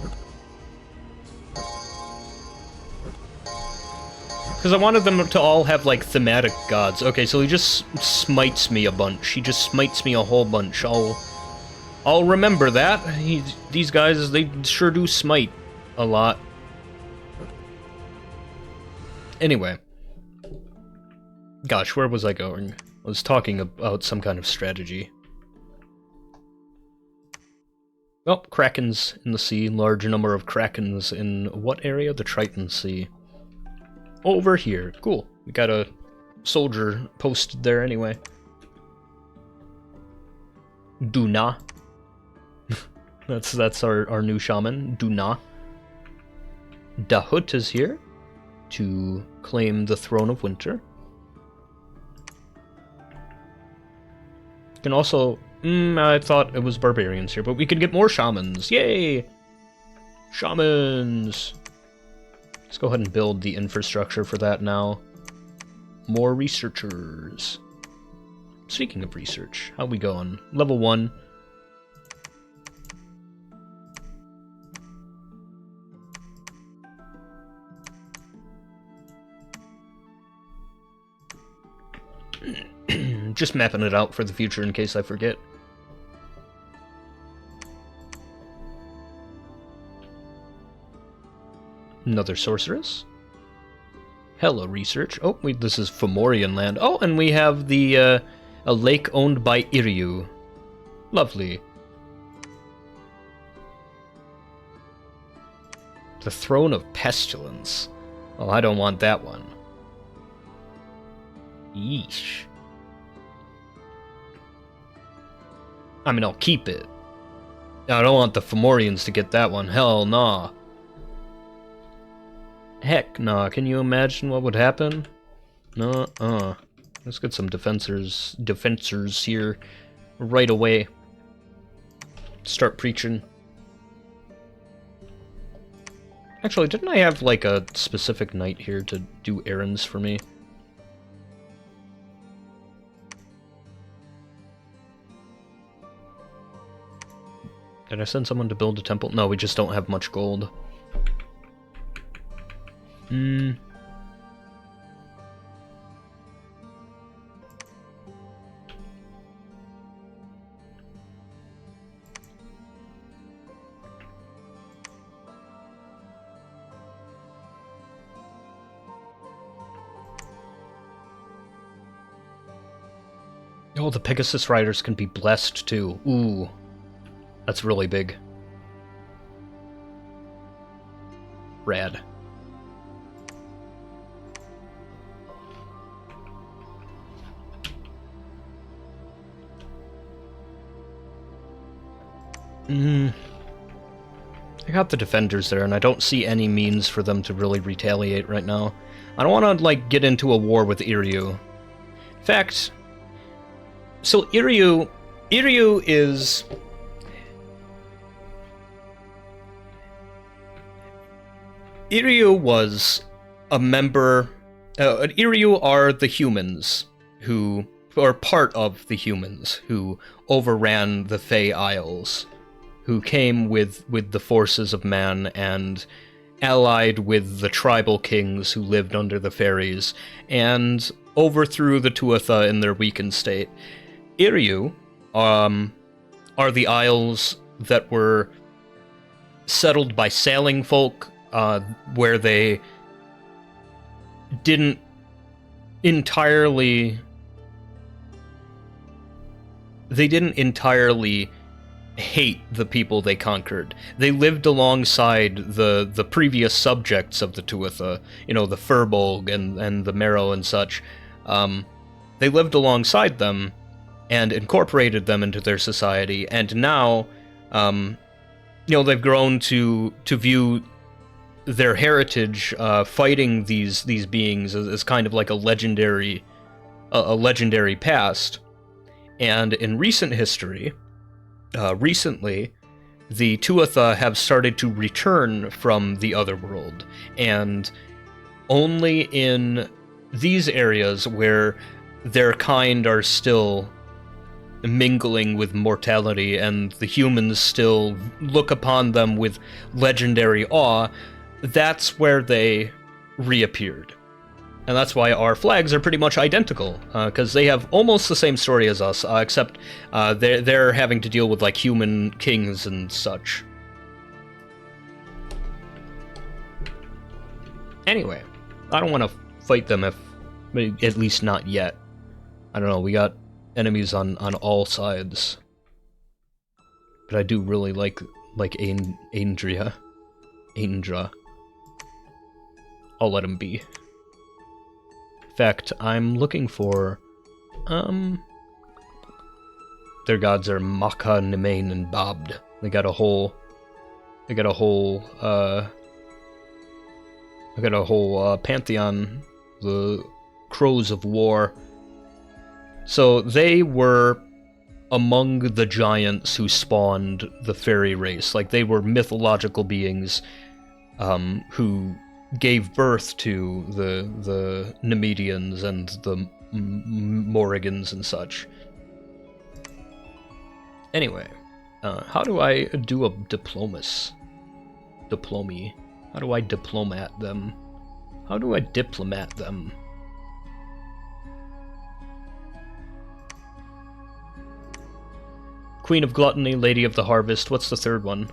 Because I wanted them to all have, like, thematic gods. Okay, so he just smites me a bunch. He just smites me a whole bunch. I'll remember that. These guys, they sure do smite a lot. Anyway. Gosh, where was I going? I was talking about some kind of strategy. Oh, krakens in the sea. Large number of krakens in what area? The Triton Sea. Over here. Cool. We got a soldier posted there anyway. Duna. That's our new shaman, Duna. Dahut is here to claim the Throne of Winter. Can also... I thought it was barbarians here, but we can get more shamans. Yay! Shamans! Let's go ahead and build the infrastructure for that now. More researchers. Speaking of research, how we going? Level 1. Just mapping it out for the future in case I forget. Another sorceress. Hello, research. Oh, wait, this is Fomorian land. Oh, and we have the, a lake owned by Iryu. Lovely. The Throne of Pestilence. Oh, I don't want that one. Yeesh. I mean, I'll keep it. I don't want the Fomorians to get that one. Hell nah. Heck nah. Can you imagine what would happen? Let's get some defensors here right away. Start preaching. Actually, didn't I have like a specific knight here to do errands for me? Did I send someone to build a temple? No, we just don't have much gold. Hmm. Oh, the Pegasus Riders can be blessed too. Ooh. That's really big. Rad. I got the defenders there, and I don't see any means for them to really retaliate right now. I don't want to, like, get into a war with Iryu. In fact, so Iryu is... Iryu was a member... Iryu are the humans who... or part of the humans who overran the Fey Isles, who came with the forces of man and allied with the tribal kings who lived under the fairies, and overthrew the Tuatha in their weakened state. Iryu are the isles that were settled by sailing folk, where they didn't entirely hate the people they conquered. They lived alongside the previous subjects of the Tuatha, you know, the Furbolg and the Marrow and such. They lived alongside them and incorporated them into their society, and now, you know, they've grown to view their heritage, fighting these beings as kind of like a legendary past. And in recent history, recently, the Tuatha have started to return from the otherworld, and only in these areas where their kind are still mingling with mortality and the humans still look upon them with legendary awe, that's where they reappeared. And that's why our flags are pretty much identical, because they have almost the same story as us, except they're having to deal with, like, human kings and such. Anyway, I don't want to fight them, at least not yet. I don't know, we got enemies on all sides. But I do really like Aindra. I'll let him be. In fact, I'm looking for, their gods are Maka, Nemain, and Babd. They got a whole pantheon, the Crows of War. So they were among the giants who spawned the fairy race. Like, they were mythological beings, who gave birth to the Nemedians and the Morrigans and such. Anyway, how do I do a diplomy? How do I diplomat them? How do I diplomat them? Queen of Gluttony, Lady of the Harvest. What's the third one?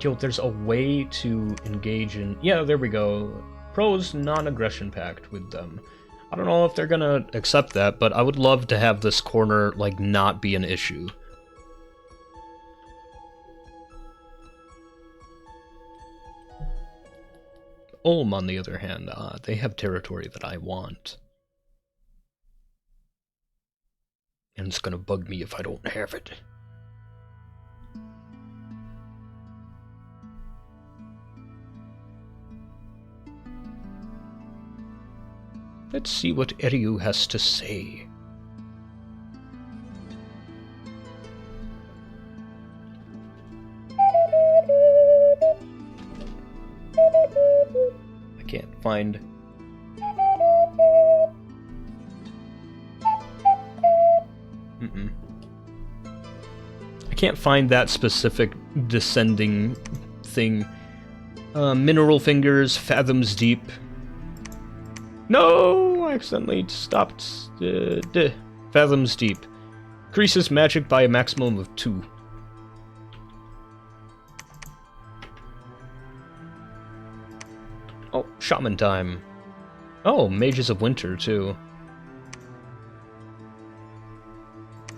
Yo, there's a way to engage in... Yeah, there we go. Pros, non-aggression pact with them. I don't know if they're gonna accept that, but I would love to have this corner, like, not be an issue. Ulm, on the other hand, they have territory that I want. And it's gonna bug me if I don't have it. Let's see what Iryu has to say. I can't find... can't find that specific descending thing. Mineral fingers, fathoms deep. No! I accidentally stopped. Fathoms deep. Increases magic by a maximum of 2. Oh, shaman time. Oh, mages of winter, too.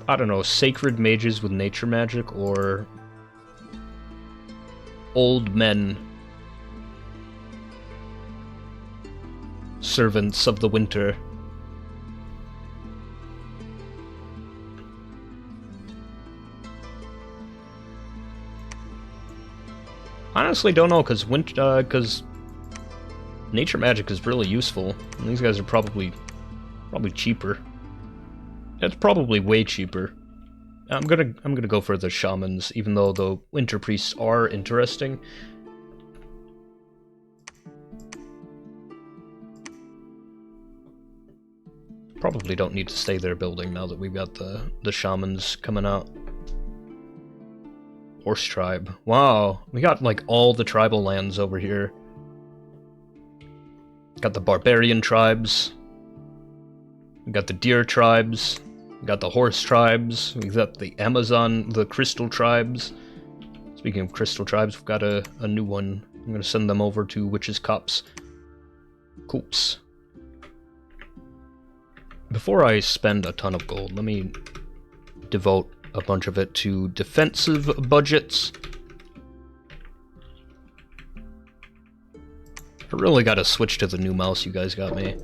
I don't know, sacred mages with nature magic, or old men, servants of the winter. Honestly, don't know, because nature magic is really useful, and these guys are probably cheaper. It's probably way cheaper. I'm gonna go for the shamans, even though the winter priests are interesting. Probably don't need to stay there building now that we've got the shamans coming out. Horse tribe. Wow, we got like all the tribal lands over here. Got the barbarian tribes. We got the deer tribes. We got the horse tribes. We got the Amazon, the crystal tribes. Speaking of crystal tribes, we've got a new one. I'm gonna send them over to Witch's Copse. Coops. Before I spend a ton of gold, let me devote a bunch of it to defensive budgets. I really gotta switch to the new mouse you guys got me.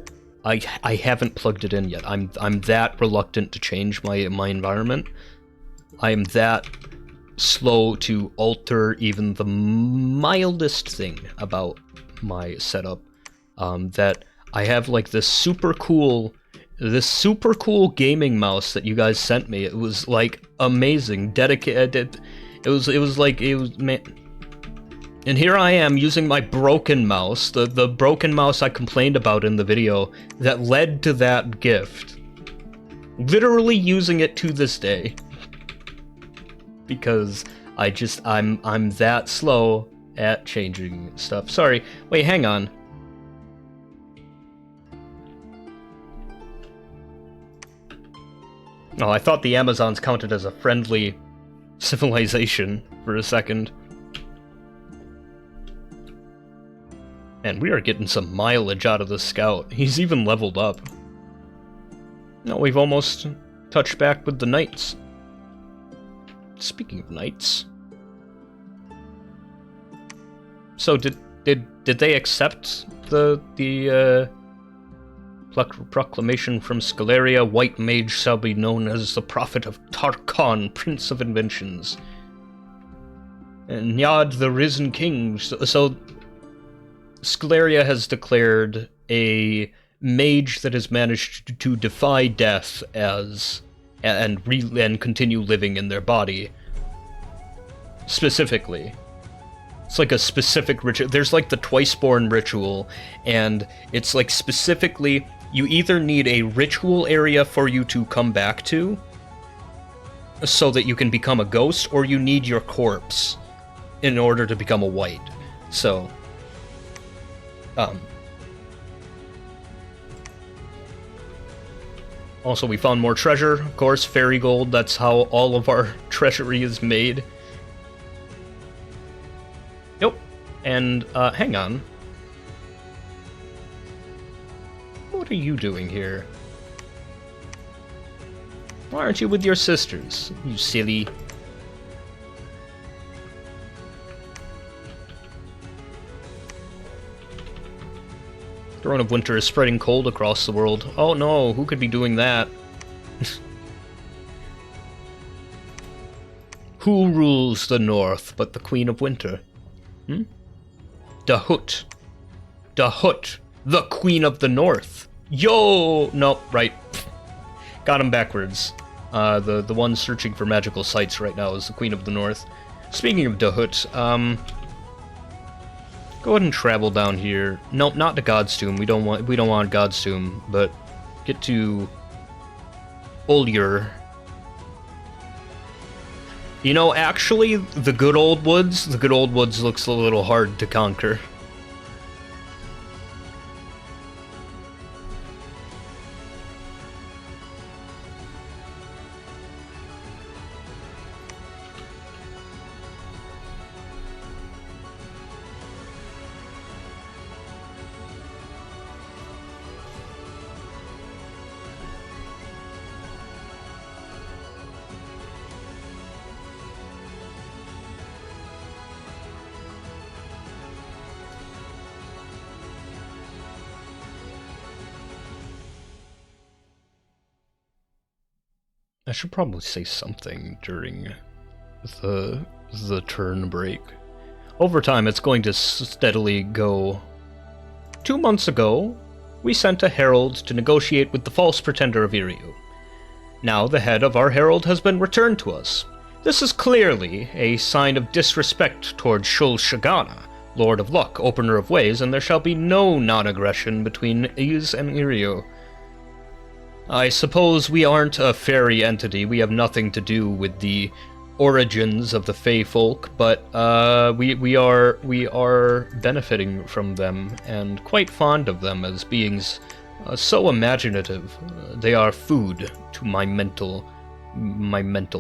I haven't plugged it in yet. I'm that reluctant to change my environment. I am that slow to alter even the mildest thing about my setup. That I have like this super cool gaming mouse that you guys sent me. It was like amazing, dedicated. It was man. And here I am using my broken mouse, the broken mouse I complained about in the video that led to that gift. Literally using it to this day. Because I'm that slow at changing stuff. Sorry, wait, hang on. Oh, I thought the Amazons counted as a friendly civilization for a second. And we are getting some mileage out of the scout. He's even leveled up. No, we've almost touched back with the knights. Speaking of knights. So did they accept the proclamation from Scaleria? White mage shall be known as the prophet of Tarkon, prince of inventions. And Nyad, the risen king. So Scaleria has declared a mage that has managed to defy death and continue living in their body. Specifically. It's like a specific ritual. There's like the Twiceborn ritual, and it's like specifically, you either need a ritual area for you to come back to, so that you can become a ghost, or you need your corpse in order to become a white. So, also we found more treasure, of course, fairy gold. That's how all of our treasury is made. Yep. And, hang on. What are you doing here? Why aren't you with your sisters, you silly? Throne of Winter is spreading cold across the world. Oh no, who could be doing that? Who rules the north but the Queen of Winter? Dahut. Dahut, the Queen of the North. Yo! Nope, right. Got him backwards. The one searching for magical sites right now is the Queen of the North. Speaking of Dahut, go ahead and travel down here. Nope, not to God's Tomb. We don't want God's Tomb, but get to Olyr. You know, actually, the good old woods looks a little hard to conquer. I should probably say something during the turn break. Over time, it's going to steadily go. 2 months ago, we sent a herald to negotiate with the false pretender of Iryu. Now the head of our herald has been returned to us. This is clearly a sign of disrespect toward Shul Shagana, Lord of Luck, Opener of Ways, and there shall be no non-aggression between Iz and Iryu. I suppose we aren't a fairy entity, we have nothing to do with the origins of the Fey folk, but we are benefiting from them and quite fond of them as beings so imaginative. They are food to my mental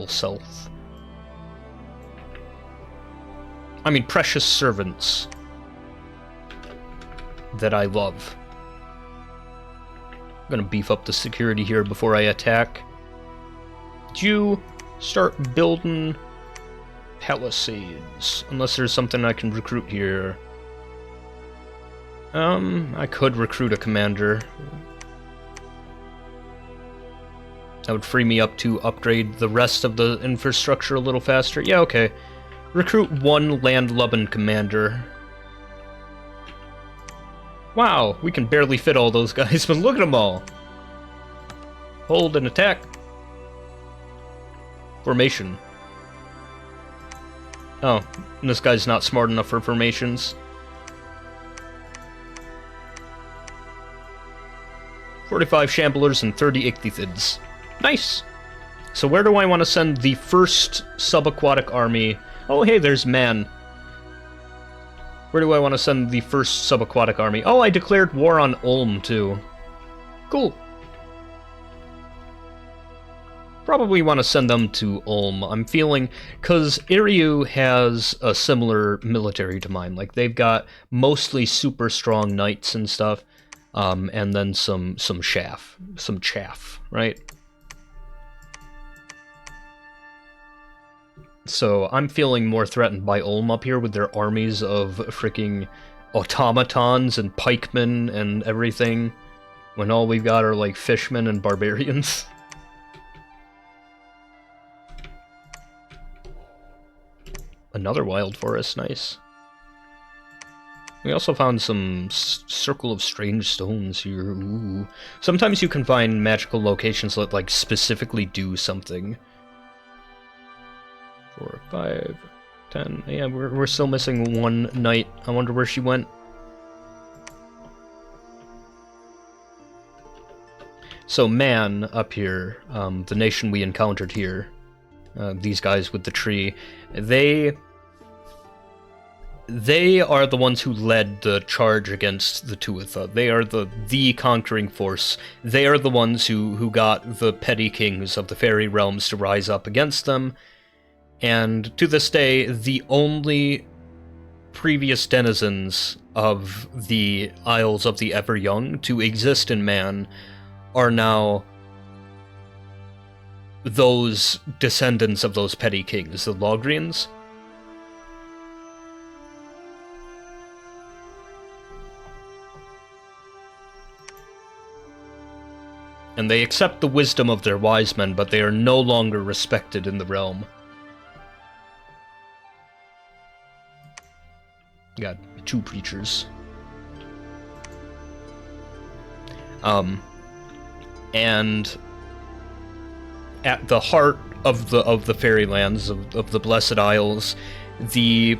self. I mean, precious servants that I love. I'm gonna beef up the security here before I attack. Did you start building palisades? Unless there's something I can recruit here. I could recruit a commander. That would free me up to upgrade the rest of the infrastructure a little faster. Yeah, okay. Recruit one land-lubbing commander. Wow, we can barely fit all those guys, but look at them all. Hold and attack. Formation. Oh, this guy's not smart enough for formations. 45 Shamblers and 30 Ichthythids. Nice! So where do I want to send the first subaquatic army? Oh, hey, there's Man. Where do I want to send the first subaquatic army? Oh, I declared war on Ulm, too. Cool. Probably want to send them to Ulm. I'm feeling... because Iryu has a similar military to mine. Like, they've got mostly super strong knights and stuff. And then some chaff, right? So I'm feeling more threatened by Ulm up here with their armies of freaking automatons and pikemen and everything, when all we've got are like fishmen and barbarians. Another wild forest, nice. We also found some Circle of Strange Stones here. Ooh. Sometimes you can find magical locations that like specifically do something. 4, 5, 10. Yeah, we're still missing one knight. I wonder where she went. So Man up here, the nation we encountered here, these guys with the tree, they are the ones who led the charge against the Tuatha. They are the conquering force. They are the ones who got the petty kings of the fairy realms to rise up against them. And to this day, the only previous denizens of the Isles of the Ever Young to exist in Man are now those descendants of those petty kings, the Logrians. And they accept the wisdom of their wise men, but they are no longer respected in the realm. Got 2 preachers. And at the heart of the fairylands of the Blessed Isles, the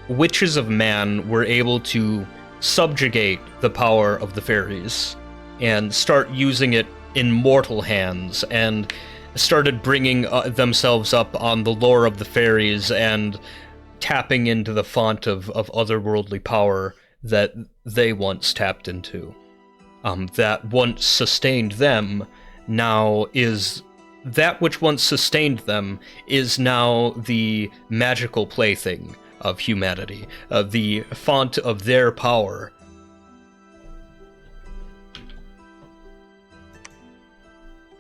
witches of Man were able to subjugate the power of the fairies and start using it in mortal hands, and started bringing themselves up on the lore of the fairies and tapping into the font of otherworldly power that they once tapped into. That once sustained them now is... That which once sustained them is now the magical plaything of humanity, the font of their power.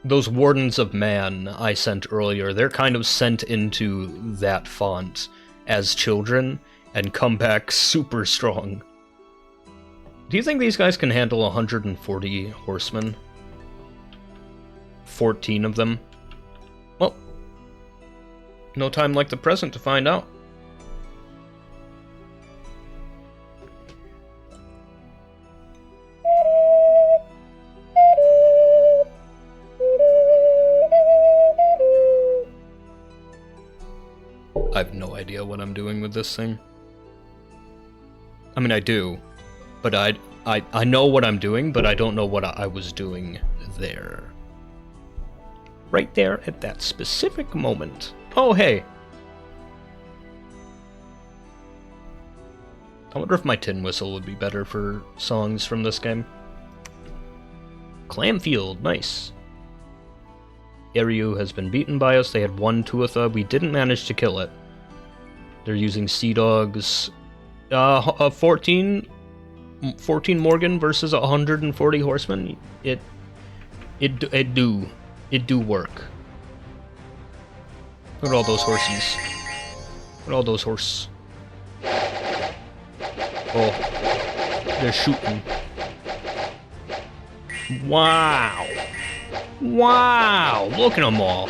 Those Wardens of Man I sent earlier, they're kind of sent into that font as children and come back super strong. Do you think these guys can handle 140 horsemen? 14 of them? Well, no time like the present to find out. I have no idea what I'm doing with this thing. I mean, I do, but I know what I'm doing, but I don't know what I was doing there. Right there at that specific moment. Oh, hey. I wonder if my tin whistle would be better for songs from this game. Clamfield, nice. Iryu has been beaten by us. They had one Tuatha. We didn't manage to kill it. They're using Sea Dogs. 14 Morgan versus 140 horsemen. It do work. Look at all those horses. Look at all those horses. Oh, they're shooting. Wow. Wow, look at them all.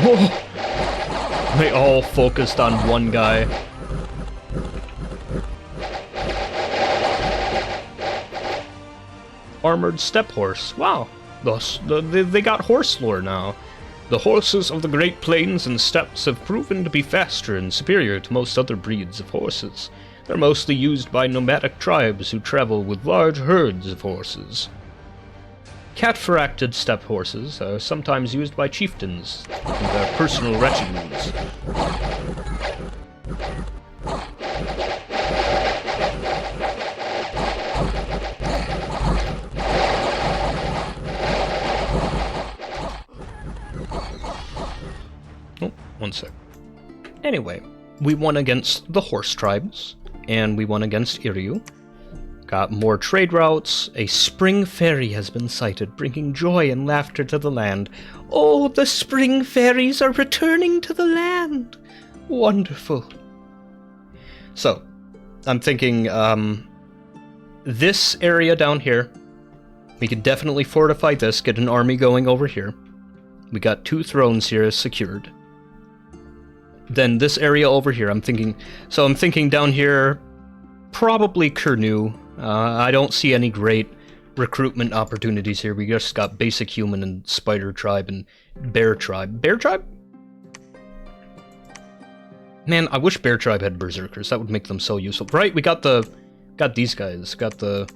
Whoa. They all focused on one guy. Armored steppe horse. Wow. They got horse lore now. The horses of the Great Plains and steppes have proven to be faster and superior to most other breeds of horses. They're mostly used by nomadic tribes who travel with large herds of horses. Cataphracted steppe horses are sometimes used by chieftains in their personal retinues. Oh, one sec. Anyway, we won against the horse tribes, and we won against Iryu. Got more trade routes. A spring fairy has been sighted, bringing joy and laughter to the land. Oh, the spring fairies are returning to the land. Wonderful. So, I'm thinking, this area down here, we could definitely fortify this, get an army going over here. We got 2 thrones here secured. Then this area over here, I'm thinking down here, probably Kurnu. I don't see any great recruitment opportunities here. We just got basic human and spider tribe and bear tribe. Bear tribe? Man, I wish bear tribe had berserkers. That would make them so useful. Right, we got these guys. Got the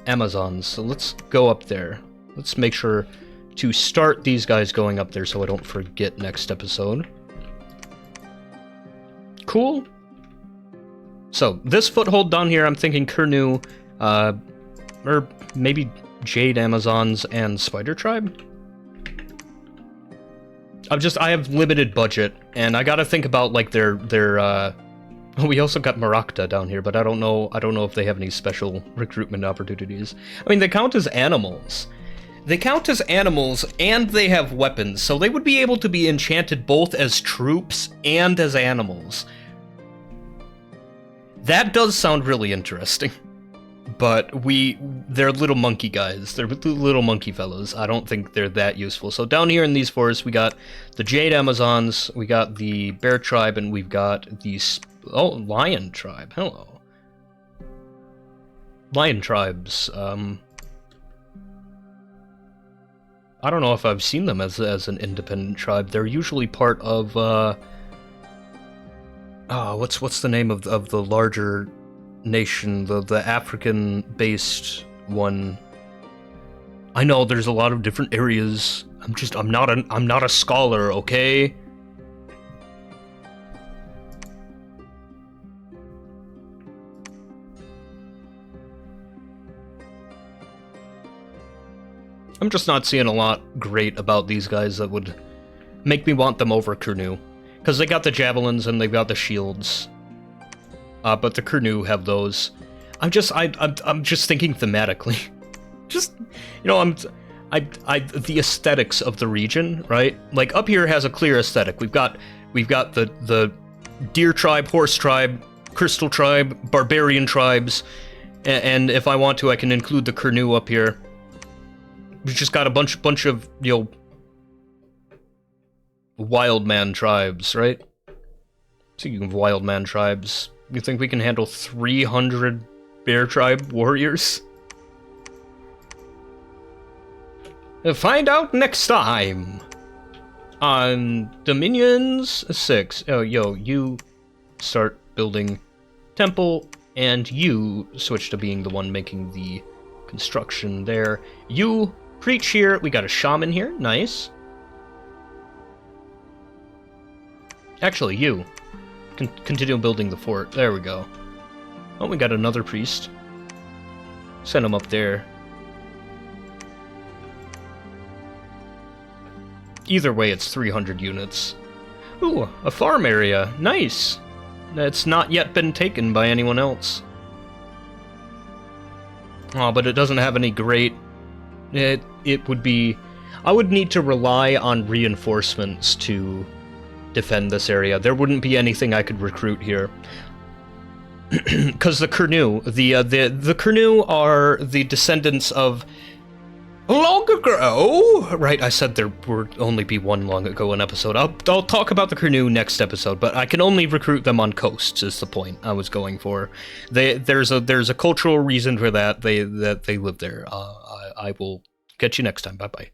Amazons. So let's go up there. Let's make sure to start these guys going up there so I don't forget next episode. Cool. So, this foothold down here, I'm thinking Kurnu, or maybe Jade Amazons and Spider Tribe? I have limited budget, and I gotta think about, like, their we also got Marakta down here, but I don't know if they have any special recruitment opportunities. I mean, they count as animals. They count as animals, and they have weapons, so they would be able to be enchanted both as troops and as animals. That does sound really interesting. But they're little monkey guys. They're little monkey fellows. I don't think they're that useful. So down here in these forests, we got the Jade Amazons, we got the Bear Tribe, and we've got the Lion Tribe. Hello. Lion Tribes. I don't know if I've seen them as an independent tribe. They're usually part of what's the name of the larger nation, the African-based one. I know there's a lot of different areas. I'm not a scholar, okay? I'm just not seeing a lot great about these guys that would make me want them over Kurnu. Because they got the javelins and they've got the shields. But the Kurnu have those. I'm just thinking thematically. Just, you know, the aesthetics of the region, right? Like, up here has a clear aesthetic. We've got the deer tribe, horse tribe, crystal tribe, barbarian tribes, and if I want to, I can include the Kurnu up here. We've just got a bunch of, you know, wild man tribes, right? Speaking of wild man tribes, you think we can handle 300 bear tribe warriors? Find out next time on Dominions 6. Oh, yo, you start building temple, and you switch to being the one making the construction there. You preach here. We got a shaman here. Nice. Actually, you continue building the fort. There we go. Oh, we got another priest. Send him up there. Either way, it's 300 units. Ooh, a farm area. Nice. That's not yet been taken by anyone else. Oh, but it doesn't have any great... It would be... I would need to rely on reinforcements to defend this area. There wouldn't be anything I could recruit here. Because the Kurnu, the Kurnu are the descendants of... Long ago? Right, I said there would only be one long ago an episode. I'll talk about the Kurnu next episode, but I can only recruit them on coasts, is the point I was going for. There's a cultural reason for that. They live there. I will catch you next time. Bye-bye.